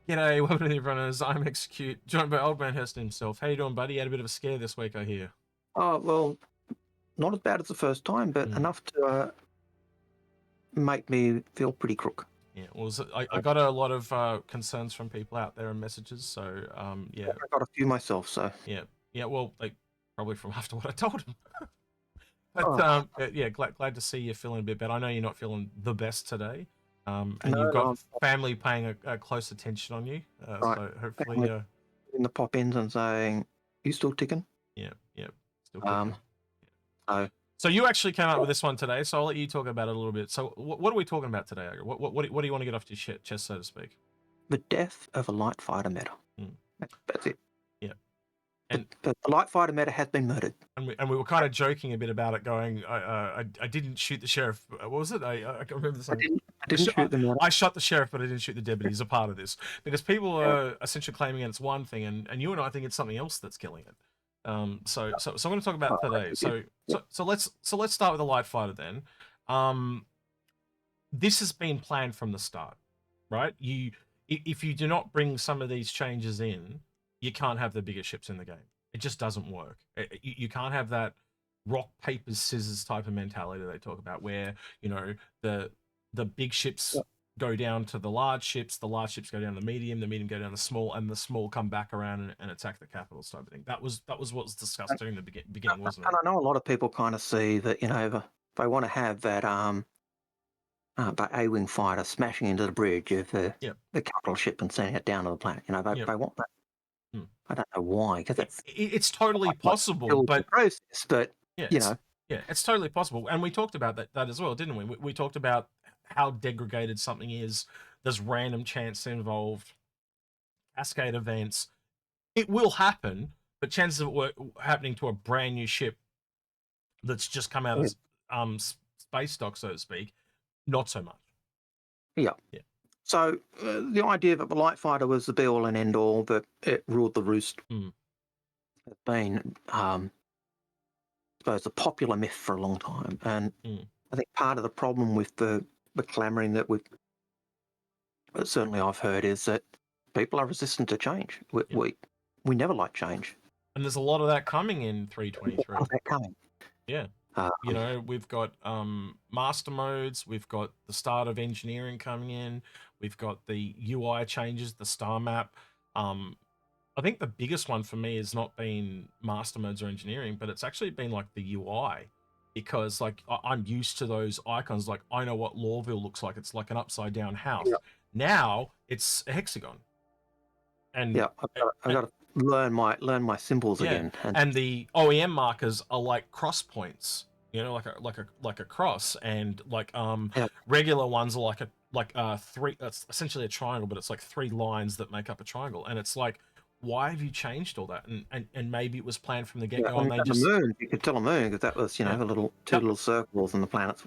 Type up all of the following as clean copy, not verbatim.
G'day, welcome to the Inforunners. I'm Execute, joined by Old Man Hurst himself. How you doing, buddy? You had a bit of a scare this week, I hear. Oh, well, not as bad as the first time, but enough to make me feel pretty crook. Yeah, well, I got a lot of concerns from people out there and messages, so yeah. I got a few myself, so. Yeah, well, like, probably from after what I told him. But yeah, glad to see you feeling a bit better. I know you're not feeling the best today, and you've got family paying a close attention on you, right. so hopefully... in the pop-ins and saying, you still ticking? Yeah, still ticking. So you actually came up with this one today, so I'll let you talk about it a little bit. So what are we talking about today, Algared? What do you want to get off your chest, so to speak? the death of a light fighter meta. That's it. Yeah. And the light fighter meta has been murdered. And we were kind of joking a bit about it, going, I didn't shoot the sheriff. What was it? I can't remember the saying. I didn't shoot the meta. I shot the sheriff, but I didn't shoot the deputy as a part of this. Because people are essentially claiming it's one thing, and you and I think it's something else that's killing it. So I'm going to talk about today. So let's start with the light fighter then. This has been planned from the start, right? If you do not bring some of these changes in, you can't have the biggest ships in the game. It just doesn't work. You can't have that rock paper scissors type of mentality that they talk about, where the big ships go down to the large ships go down to the medium go down to the small, and the small come back around and attack the capitals type of thing. That was what was discussed during the beginning, wasn't it? And I know a lot of people kind of see that, if they want to have that A-wing fighter smashing into the bridge of the capital ship and sending it down to the planet, they want that. I don't know why, because it's totally possible, but process, but it's totally possible. And we talked about that as well, didn't we? We talked about how degraded something is. There's random chance involved, cascade events. It will happen, but chances of it happening to a brand new ship that's just come out of space stock, so to speak, not so much. Yeah. So the idea that the light fighter was the be-all and end-all, that it ruled the roost, has been, I suppose, a popular myth for a long time. And I think part of the problem with the clamouring that certainly I've heard, is that people are resistant to change. We never like change. And there's a lot of that coming in 3.23. A lot of that coming. Yeah. We've got master modes, we've got the start of engineering coming in, we've got the UI changes, the star map. I think the biggest one for me has not been master modes or engineering, but it's actually been like the UI, because like I'm used to those icons. Like I know what Lawville looks like. It's like an upside down house. Now it's a hexagon. And I've got to learn my symbols again. And the OEM markers are like cross points, like a cross, and like regular ones are like three. That's essentially a triangle, but it's like three lines that make up a triangle. And it's like, why have you changed all that? And maybe it was planned from the get go. And they just, the moon, you could tell a moon, because that was the little two little circles and the planets.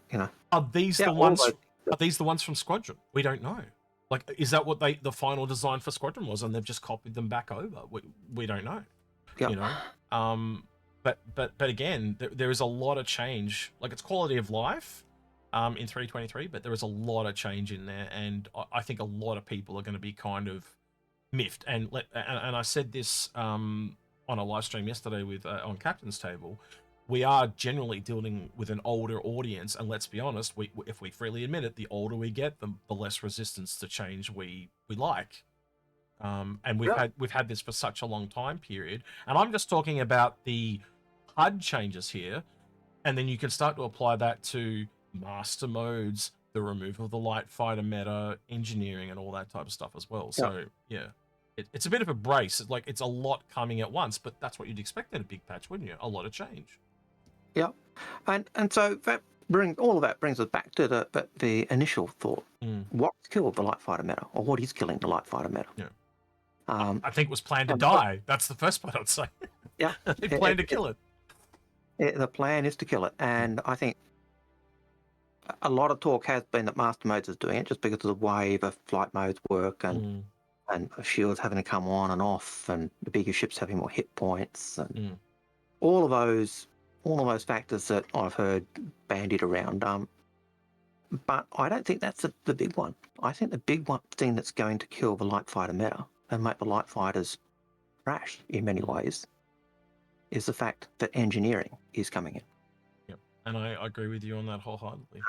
Are these the ones? Are these the ones from Squadron? We don't know. Like, is that what the final design for Squadron was, and they've just copied them back over? We don't know. But again, there is a lot of change. Like, it's quality of life in 3.23, but there is a lot of change in there, and I think a lot of people are going to be kind of miffed. And I said this on a live stream yesterday with on Captain's Table. We are generally dealing with an older audience, and let's be honest, if we freely admit it, the older we get, the less resistance to change we like. And we've had this for such a long time period. And I'm just talking about the HUD changes here, and then you can start to apply that to master modes, the removal of the light fighter meta, engineering, and all that type of stuff as well. So it's a bit of a brace. It's a lot coming at once, but that's what you'd expect in a big patch, wouldn't you? A lot of change. Yeah, and so that brings us back to the initial thought. What's killed the light fighter meta, or what is killing the light fighter meta? Yeah, I think it was planned to die. That's the first part I'd say. Yeah, they planned to kill it. The plan is to kill it, and I think a lot of talk has been that master modes is doing it, just because of the way the flight modes work, and shields having to come on and off, and the bigger ships having more hit points, and all of those factors that I've heard bandied around. But I don't think that's the big one. I think the big thing that's going to kill the light fighter meta and make the light fighters trash in many ways is the fact that engineering is coming in. Yep, and I agree with you on that wholeheartedly.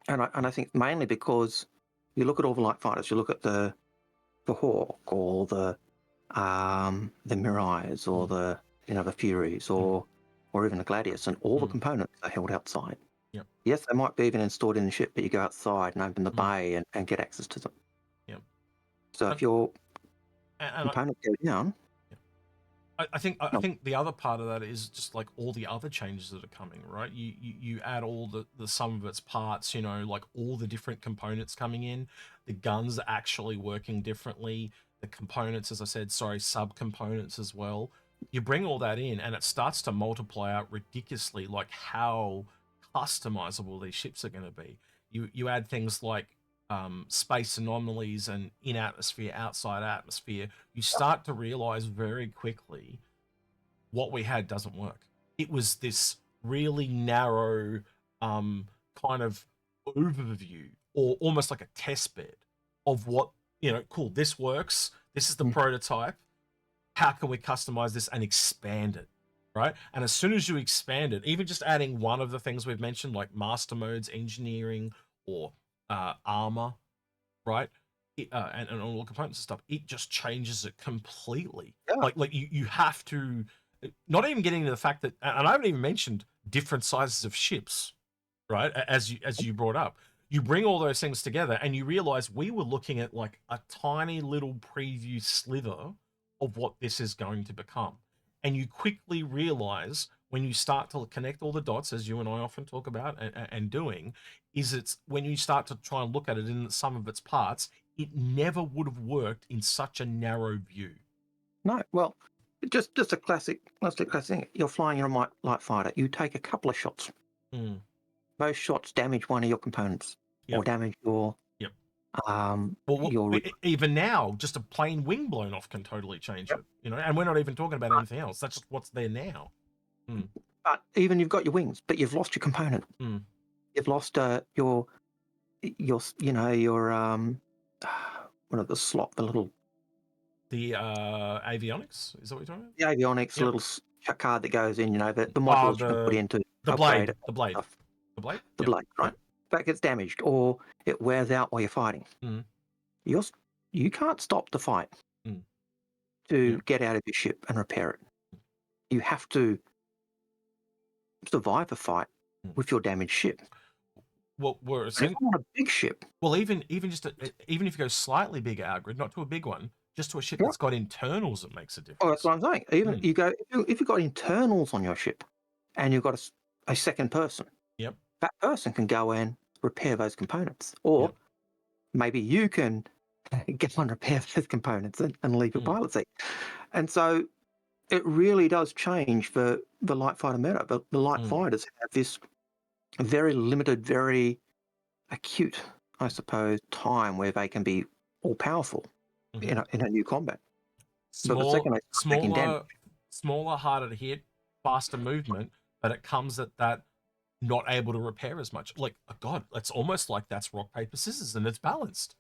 And I think mainly because you look at all the light fighters, you look at the Hawk or the Mirais or the Furies or even the Gladius, and all the components are held outside. Yep. Yes, they might be even installed in the ship, but you go outside and open the bay and get access to them. Yep. So if your components go down, I think the other part of that is just like all the other changes that are coming, right? You add all the sum of its parts, like all the different components coming in, the guns are actually working differently, the components, as I said, sub-components as well. You bring all that in and it starts to multiply out ridiculously, like how customizable these ships are going to be. You add things like space anomalies and in atmosphere, outside atmosphere, you start to realize very quickly what we had doesn't work. It was this really narrow kind of overview, or almost like a test bed of what, cool, this works, this is the prototype, how can we customize this and expand it, right? And as soon as you expand it, even just adding one of the things we've mentioned, like master modes, engineering, or armor, right? And all the components and stuff, it just changes it completely. Yeah. Like you have to, not even getting to the fact that, and I haven't even mentioned different sizes of ships, right? As you brought up, you bring all those things together and you realize we were looking at like a tiny little preview sliver of what this is going to become. And you quickly realize when you start to connect all the dots, as you and I often talk about and doing, is it's when you start to try and look at it in the sum of its parts, it never would have worked in such a narrow view. No, well, just a classic thing. You're flying your light fighter. You take a couple of shots. Those shots damage one of your components or damage your even now, just a plain wing blown off can totally change it, and we're not even talking about anything else. That's just what's there now. But even you've got your wings, but you've lost your component. You've lost your one of the slot, the little avionics, is that what you're talking about? The avionics, little card that goes in, the modules you can put into the upgrade blade, stuff. the blade, the blade, right? That gets damaged or it wears out while you're fighting. You can't stop the fight to get out of your ship and repair it. You have to survive a fight with your damaged ship. Well, it's not a big ship. Well, even if you go slightly bigger, Algared, not to a big one, just to a ship that's got internals, that makes a difference. Oh, that's what I'm saying. Even if you've got internals on your ship, and you've got a second person, that person can go and repair those components, or maybe you can get on repair those components and leave your pilot seat. And so it really does change the light fighter meta. The light fighters have this very limited, very acute, I suppose, time where they can be all powerful in a new combat. Smaller, harder to hit, faster movement, but it comes at that not able to repair as much. Like, oh God, it's almost like that's rock, paper, scissors, and it's balanced.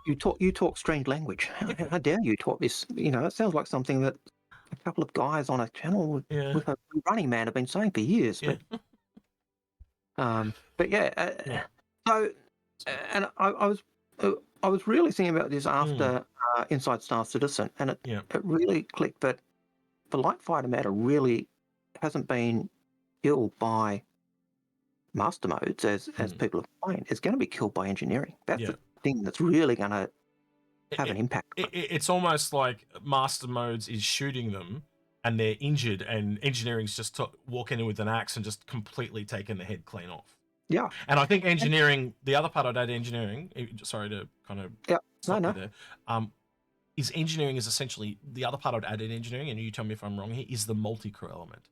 You talk strange language. How dare you talk this? It sounds like something that a couple of guys on a channel with a Running Man have been saying for years. But so, and I was really thinking about this after Inside Star Citizen, and it really clicked that the light fighter meta really hasn't been killed by master modes as people have played. It's going to be killed by engineering. That's the thing that's really going to have an impact. It's almost like master modes is shooting them and they're injured, and engineering's just walking in with an axe and just completely taking the head clean off. Yeah. And I think engineering, the other part of that engineering, sorry to kind of stop you there, is engineering is essentially, the other part I would add in engineering, and you tell me if I'm wrong here, is the multi-crew element.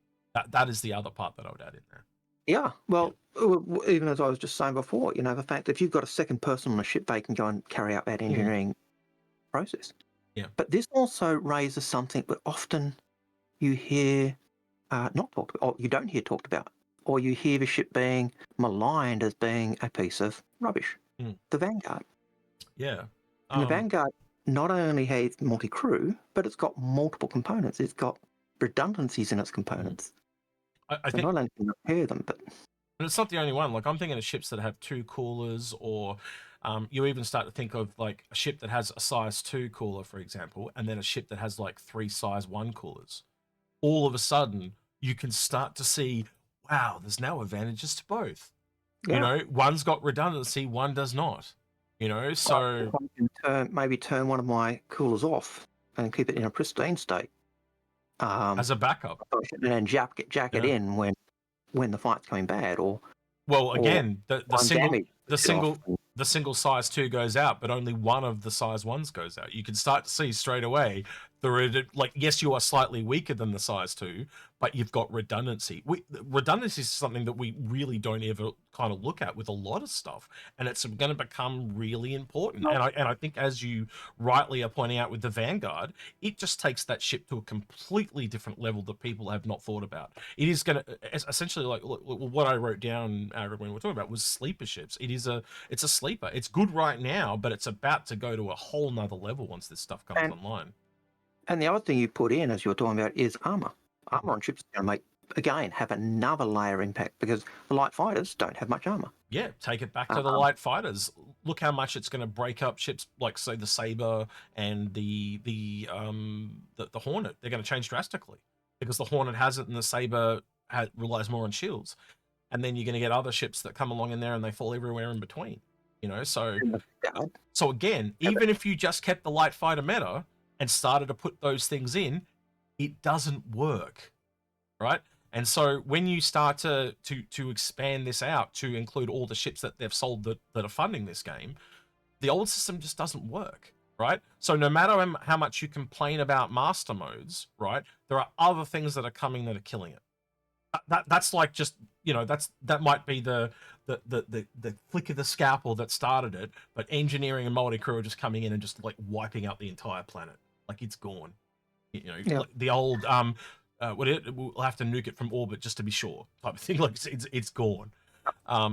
That is the other part that I would add in there. Yeah, well, even as I was just saying before, the fact that if you've got a second person on a ship, they can go and carry out that engineering process. Yeah. But this also raises something that often you hear not talked about, or you don't hear talked about or you hear the ship being maligned as being a piece of rubbish. The Vanguard. Yeah. And the Vanguard not only has multi-crew, but it's got multiple components. It's got redundancies in its components. I think not only can you repair them, but it's not the only one. Like, I'm thinking of ships that have 2 coolers, or you even start to think of like a ship that has a size 2 cooler, for example, and then a ship that has like 3 size 1 coolers. All of a sudden, you can start to see, wow, there's now advantages to both. yeah. You know, one's got redundancy, one does not. You know, so I can maybe turn one of my coolers off and keep it in a pristine state as a backup, and then jack it in when the fight's going bad, or again, the single size 2 goes out, but only one of the size 1s goes out. You can start to see straight away like, yes, you are slightly weaker than the size 2, but you've got redundancy. Redundancy is something that we really don't ever kind of look at with a lot of stuff, and it's going to become really important. And I think, as you rightly are pointing out with the Vanguard, it just takes that ship to a completely different level that people have not thought about. It is going to essentially, like, what I wrote down when we were talking about was sleeper ships. It's a sleeper. It's good right now, but it's about to go to a whole nother level once this stuff comes online. And the other thing you put in, as you were talking about, is armor. Armor on ships is going to have another layer impact, because the light fighters don't have much armor. Yeah, take it back to the light fighters. Look how much it's going to break up ships like, say, the Saber and the Hornet. They're going to change drastically, because the Hornet has it and the Saber relies more on shields. And then you're going to get other ships that come along in there and they fall everywhere in between. You know, so again, even if you just kept the light fighter meta and started to put those things in, it doesn't work, right? And so when you start to expand this out to include all the ships that they've sold that are funding this game, the old system just doesn't work, right? So no matter how much you complain about master modes, right, there are other things that are coming that are killing it. That's like, just, you know, that might be the flick of the scalpel that started it, but engineering and multi-crew are just coming in and just like wiping out the entire planet. Like, it's gone. You know, like the old we'll have to nuke it from orbit just to be sure type of thing. Like, it's gone.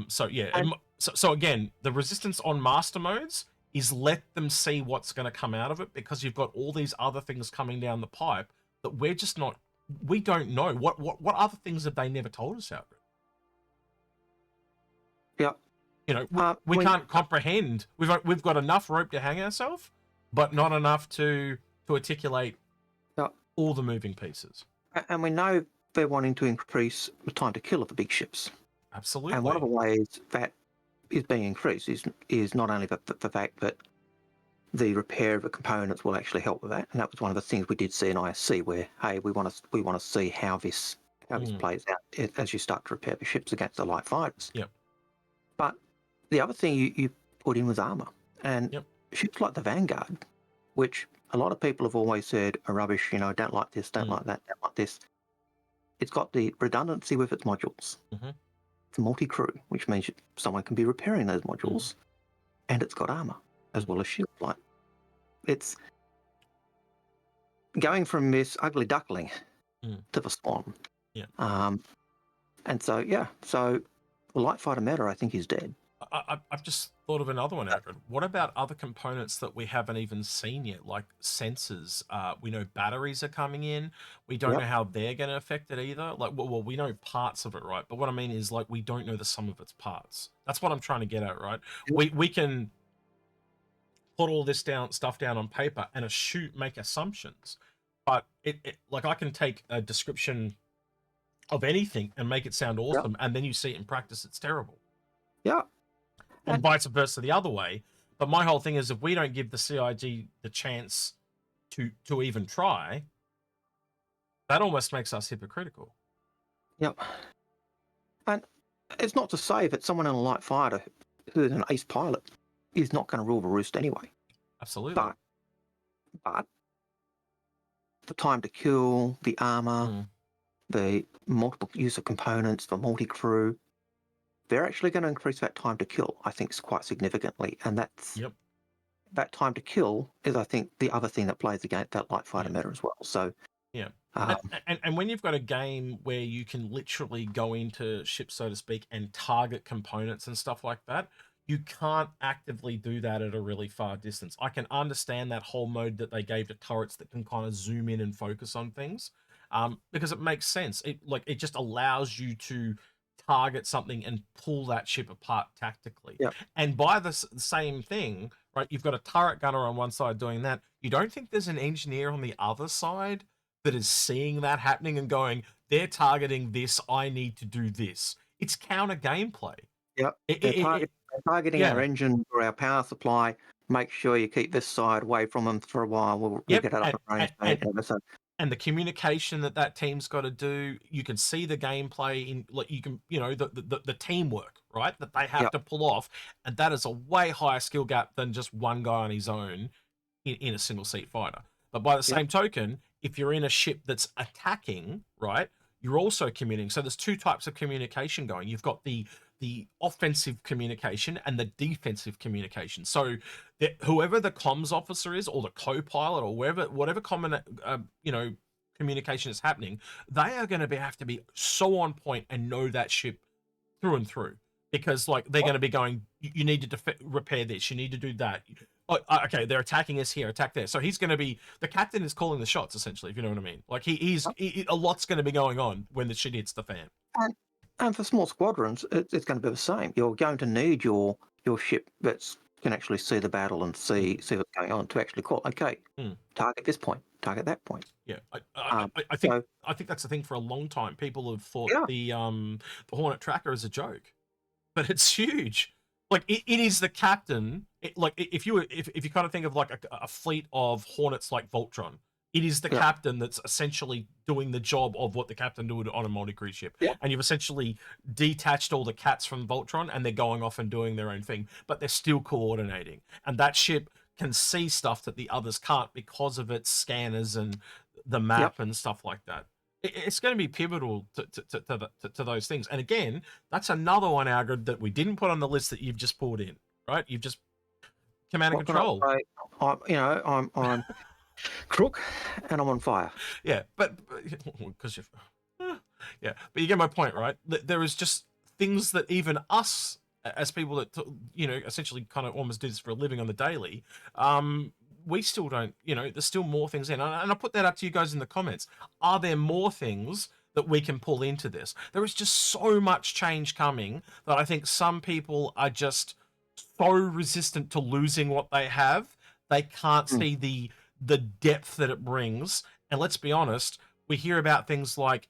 So yeah, so again, the resistance on master modes is let them see what's going to come out of it, because you've got all these other things coming down the pipe that we don't know. What other things have they never told us out? Yeah. You know, we can't comprehend. We've got enough rope to hang ourselves, but not enough to articulate all the moving pieces. And we know they're wanting to increase the time to kill of the big ships. Absolutely. And one of the ways that is being increased is not only the fact that the repair of the components will actually help with that, and that was one of the things we did see in ISC, where, hey, we want to see how this plays out as you start to repair the ships against the light fighters. Yep. But the other thing you put in was armor, and ships like the Vanguard, which a lot of people have always said are rubbish. You know, don't like this, don't like that, don't like this. It's got the redundancy with its modules. It's multi-crew, which means someone can be repairing those modules, and it's got armor as well as shield light. It's going from this ugly duckling to the swan. Yeah. And so the light fighter meta, I think, is dead. I've just thought of another one, Algared. What about other components that we haven't even seen yet, like sensors? We know batteries are coming in. We don't know how they're going to affect it either. Like, well, we know parts of it, right? But what I mean is, like, we don't know the sum of its parts. That's what I'm trying to get at, right? We can put all this stuff down on paper and make assumptions, but like, I can take a description of anything and make it sound awesome, and then you see it in practice, it's terrible. Yeah. And vice versa the other way. But my whole thing is, if we don't give the CIG the chance to even try, that almost makes us hypocritical. Yep. And it's not to say that someone in a light fighter who's an ace pilot is not going to rule the roost anyway. Absolutely. But the time to kill, the armor, the multiple use of components, the multi-crew, they're actually going to increase that time to kill, I think, quite significantly. And that's that time to kill is, I think, the other thing that plays against that light fighter meta as well. So And when you've got a game where you can literally go into ships, so to speak, and target components and stuff like that, you can't actively do that at a really far distance. I can understand that whole mode that they gave to turrets that can kind of zoom in and focus on things, because it makes sense. It just allows you to target something and pull that ship apart tactically. Yep. And by the same thing, right, you've got a turret gunner on one side doing that. You don't think there's an engineer on the other side that is seeing that happening and going, they're targeting this, I need to do this. It's counter gameplay. Yep. They're targeting our engine or our power supply. Make sure you keep this side away from them for a while. We'll get it up and running. And the communication that team's got to do, you can see the gameplay in, like, you can, the teamwork, right, that they have to pull off, and that is a way higher skill gap than just one guy on his own in a single seat fighter. But by the same token, if you're in a ship that's attacking, right, you're also communicating. So there's two types of communication going. You've got the offensive communication and the defensive communication. So whoever the comms officer is, or the co-pilot, or whatever common communication is happening, they are going to have to be so on point and know that ship through and through, because like they're going to be going, you need to repair this, you need to do that. Oh, okay, they're attacking us here, attack there. So he's going to be, the captain is calling the shots, essentially, if you know what I mean. Like a lot's going to be going on when the shit hits the fan. And for small squadrons, it's going to be the same. You're going to need your ship that can actually see the battle and see what's going on to actually call, okay, target this point, target that point. Yeah, I think that's the thing. For a long time, people have thought the Hornet tracker is a joke, but it's huge. Like it is the captain. If you kind of think of like a fleet of Hornets like Voltron, it is the captain that's essentially doing the job of what the captain would on a multi-cruise ship. Yeah. And you've essentially detached all the cats from Voltron, and they're going off and doing their own thing, but they're still coordinating. And that ship can see stuff that the others can't because of its scanners and the map and stuff like that. It's going to be pivotal to those things. And again, that's another one, Algared, that we didn't put on the list that you've just pulled in, right? You've just command and control. I'm crook and I'm on fire. Yeah, but because but you get my point, right? There is just things that even us, as people that essentially kind of almost do this for a living on the daily, we still don't. There's still more things in, and I put that up to you guys in the comments. Are there more things that we can pull into this? There is just so much change coming that I think some people are just so resistant to losing what they have. They can't see the depth that it brings. And let's be honest, we hear about things like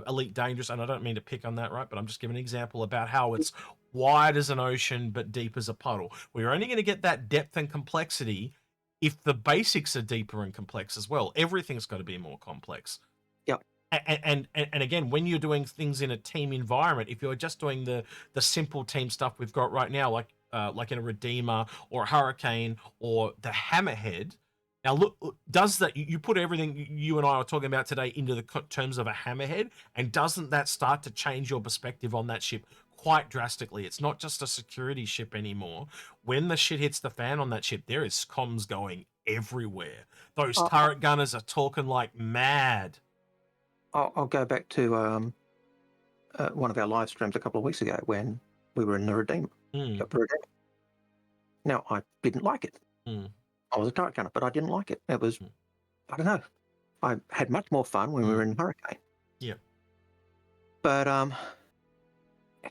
Elite Dangerous, and I don't mean to pick on that, right? But I'm just giving an example about how it's wide as an ocean but deep as a puddle. We're only going to get that depth and complexity if the basics are deeper and complex as well. Everything's got to be more complex. Yep. And again, when you're doing things in a team environment, if you're just doing the simple team stuff we've got right now, like in a Redeemer or a Hurricane or the Hammerhead. Now, look, does that, you put everything you and I are talking about today into the terms of a Hammerhead, and doesn't that start to change your perspective on that ship quite drastically? It's not just a security ship anymore. When the shit hits the fan on that ship, there is comms going everywhere. Those turret gunners are talking like mad. I'll go back to one of our live streams a couple of weeks ago when we were in the Redeemer. Now, I didn't like it. I was a turret gunner, but I didn't like it. It was, I don't know. I had much more fun when we were in Hurricane. Yeah. But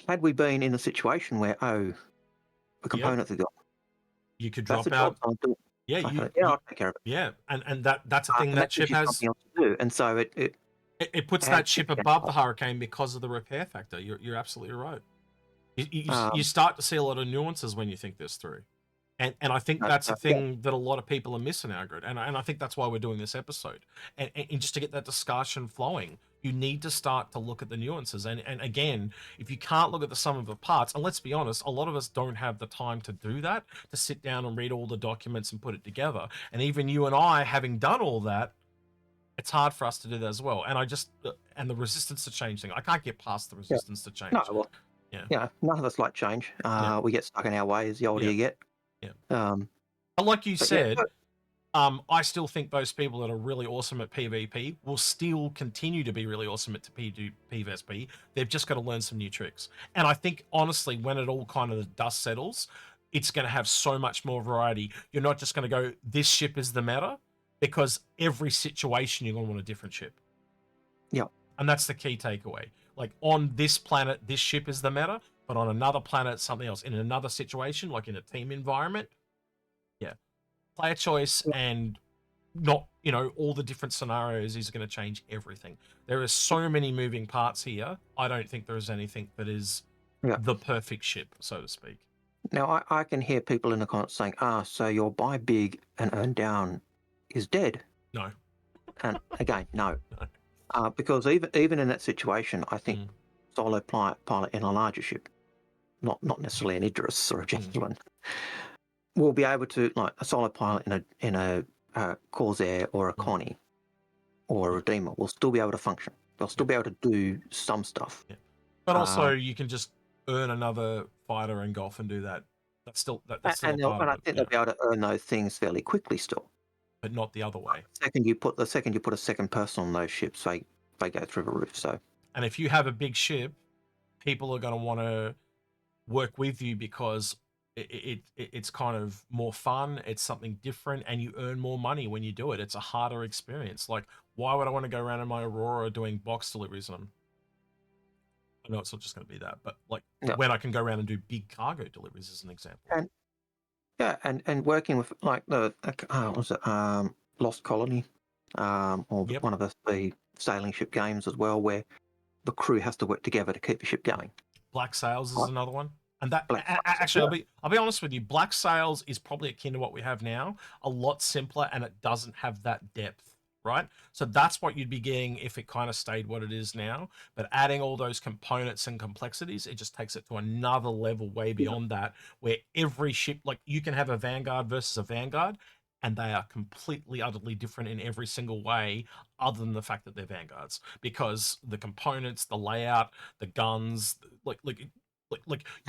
had we been in a situation where, the components are gone, you could drop out. Yeah, I'll take care of it. Yeah, and that's a thing that ship has. Something else to do. And so it puts that ship above the Hurricane because of the repair factor. You're absolutely right. You start to see a lot of nuances when you think this through. And I think that's a thing that a lot of people are missing, Algared. And I think that's why we're doing this episode. And just to get that discussion flowing, you need to start to look at the nuances. And again, if you can't look at the sum of the parts, and let's be honest, a lot of us don't have the time to do that, to sit down and read all the documents and put it together. And even you and I, having done all that, it's hard for us to do that as well. And and the resistance to change thing, I can't get past the resistance to change. No, well, none of us like change. We get stuck in our ways the older you get. Yeah. But like you said, I still think those people that are really awesome at PvP will still continue to be really awesome at PvSP. They've just got to learn some new tricks. And I think, honestly, when it all kind of the dust settles, it's going to have so much more variety. You're not just going to go, this ship is the meta, because every situation you're going to want a different ship. Yeah. And that's the key takeaway. Like, on this planet, this ship is the meta, but on another planet, something else. In another situation, like in a team environment, player choice and not, all the different scenarios is going to change everything. There are so many moving parts here. I don't think there is anything that is the perfect ship, so to speak. Now, I can hear people in the comments saying, so your buy big and earn down is dead. No. And again, no. No. Because even in that situation, I think solo pilot in a larger ship, not necessarily an Idris or a Javelin, will be able to, like a solo pilot in a Corsair or a Connie or a Redeemer, will still be able to function. They'll still be able to do some stuff. Yeah. But also, you can just earn another fighter and golf and do that. That's still that's still a part of it. I think they'll be able to earn those things fairly quickly still. But not the other way. The second you put a second person on those ships, they go through the roof. So. And if you have a big ship, people are going to want to work with you because it's kind of more fun. It's something different, and you earn more money when you do it. It's a harder experience. Like, why would I want to go around in my Aurora doing box deliveries on them? I know it's not just going to be that, but like when I can go around and do big cargo deliveries as an example. And working with like the Lost Colony, or one of the sailing ship games as well, where the crew has to work together to keep the ship going. Black Sails is another one. And that actually, I'll be honest with you, Black Sails is probably akin to what we have now, a lot simpler, and it doesn't have that depth, right? So that's what you'd be getting if it kind of stayed what it is now. But adding all those components and complexities, it just takes it to another level way beyond that, where every ship, like you can have a Vanguard versus a Vanguard, and they are completely, utterly different in every single way, other than the fact that they're Vanguards, because the components, the layout, the guns, like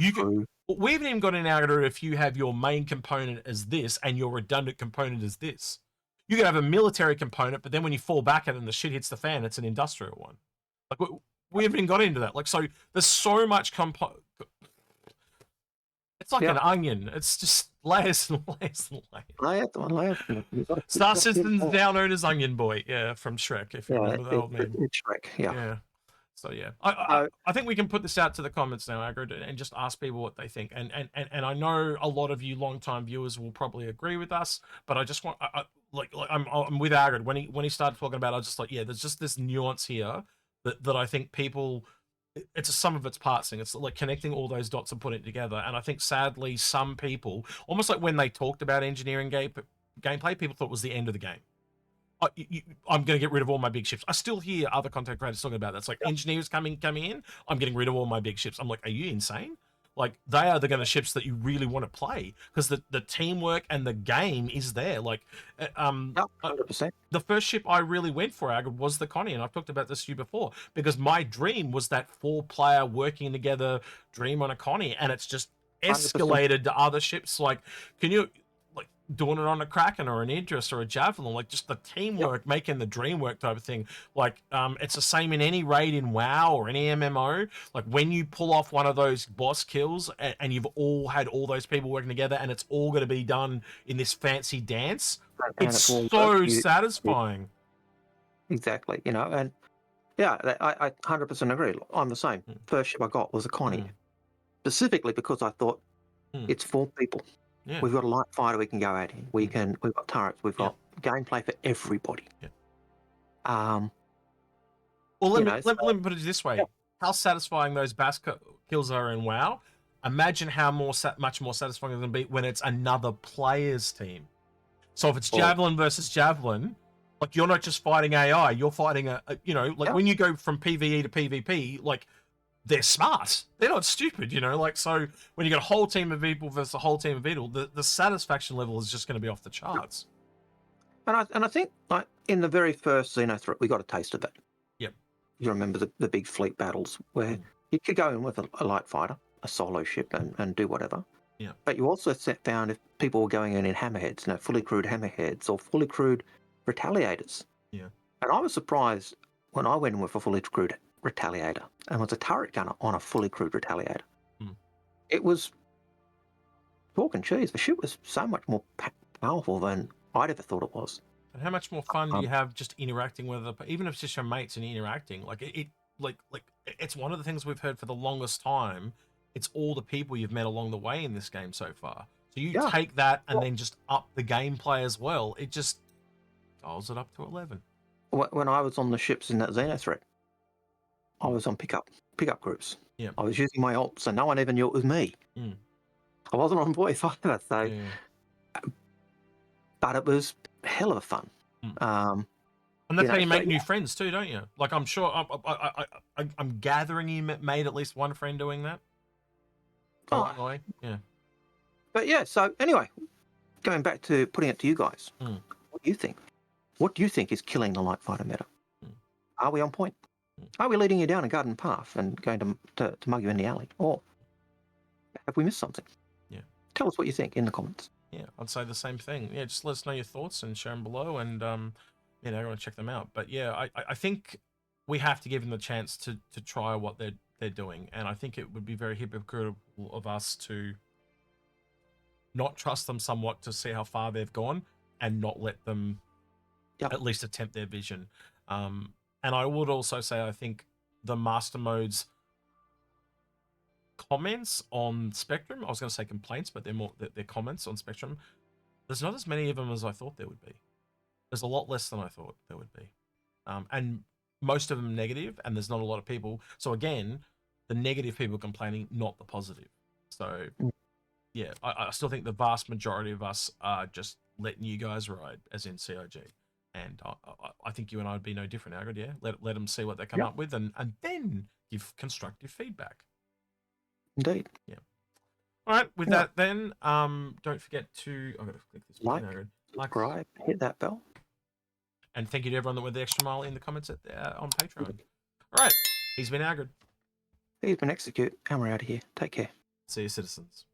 you can. We haven't even got in our if you have your main component as this and your redundant component as this. You can have a military component, but then when you fall back at it and the shit hits the fan, it's an industrial one. Like we haven't even got into that. Like, so there's so much it's like an onion. It's just layers and layers and layers. Star System's now known as Onion Boy, from Shrek, if you remember that old man. Shrek, yeah. So I think we can put this out to the comments now, Algared, and just ask people what they think. And I know a lot of you long-time viewers will probably agree with us, but I just want I'm with Algared when he started talking about it, I was just like, there's just this nuance here that I think people, it's a sum of its parts thing. It's like connecting all those dots and putting it together. And I think sadly some people, almost like when they talked about engineering gameplay, people thought it was the end of the game. I'm going to get rid of all my big ships. I still hear other content creators talking about that. It's like engineers coming in, I'm getting rid of all my big ships. I'm like, are you insane? Like, they are the kind of ships that you really want to play, because the teamwork and the game is there. Like, 100%. The first ship I really went for, Algared, was the Connie, and I've talked about this to you before, because my dream was that 4-player working together dream on a Connie, and it's just escalated 100%. To other ships. Like, can you... doing it on a Kraken or an Idris or a Javelin, like just the teamwork, making the dream work type of thing. Like, it's the same in any raid in WoW or any MMO. Like, when you pull off one of those boss kills and you've all had all those people working together and it's all going to be done in this fancy dance, it's so satisfying. Exactly, and I 100% agree. I'm the same. First ship I got was a Connie, specifically because I thought it's 4 people. Yeah. We've got a light fighter we can go at in. We've got turrets. We've got gameplay for everybody. Yeah. Well, let me put it this way: how satisfying those bass kills are in WoW. Imagine how much more satisfying it's going to be when it's another player's team. So if it's Javelin versus Javelin, like, you're not just fighting AI, you're fighting when you go from PvE to PvP, like, they're smart. They're not stupid, like, so when you got a whole team of people versus a whole team of people, the satisfaction level is just going to be off the charts. And I think, like, in the very first Xeno threat, we got a taste of that. Yep. You remember the big fleet battles where you could go in with a light fighter, a solo ship, and do whatever. Yeah. But you also found if people were going in hammerheads, fully crewed hammerheads or fully crewed retaliators. Yeah. And I was surprised when I went in with a fully crewed retaliator and was a turret gunner on a fully crewed retaliator. It was chalk and cheese. The shit was so much more powerful than I'd ever thought it was. And how much more fun do you have just interacting with even if it's just your mates and interacting? Like it's one of the things we've heard for the longest time. It's all the people you've met along the way in this game so far. So you take that and then just up the gameplay as well. It just dials it up to 11. When I was on the ships in that Xeno threat, I was on pickup groups. Yeah. I was using my ult, so no one even knew it was me. I wasn't on voice either, so. But it was hell of a fun. And that's how you make new friends too, don't you? Like I'm sure, I'm gathering you made at least one friend doing that. Oh, yeah. But yeah, so anyway, going back to putting it to you guys, what do you think? What do you think is killing the light fighter meta? Are we on point? Are we leading you down a garden path and going to mug you in the alley? Or have we missed something? Yeah. Tell us what you think in the comments. Yeah, I'd say the same thing. Yeah, just let us know your thoughts and share them below, and you know, I want to check them out. But yeah, I think we have to give them the chance to try what they're doing, and I think it would be very hypocritical of us to not trust them somewhat to see how far they've gone and not let them at least attempt their vision. And I would also say I think the master modes comments on Spectrum, I was going to say complaints, but they're comments on Spectrum. There's not as many of them as I thought there would be. There's a lot less than I thought there would be. And most of them negative, and there's not a lot of people. So again, the negative people complaining, not the positive. So yeah, I still think the vast majority of us are just letting you guys ride, as in CIG. And I think you and I would be no different, Algared, yeah? Let them see what they come up with and then give constructive feedback. Indeed. Yeah. All right. With that, then, don't forget to. I'm gonna click this like, subscribe, hit that bell, and thank you to everyone that went the extra mile in the comments on Patreon. All right. He's been Algared. He's been Execute, and we're out of here. Take care. See you, citizens.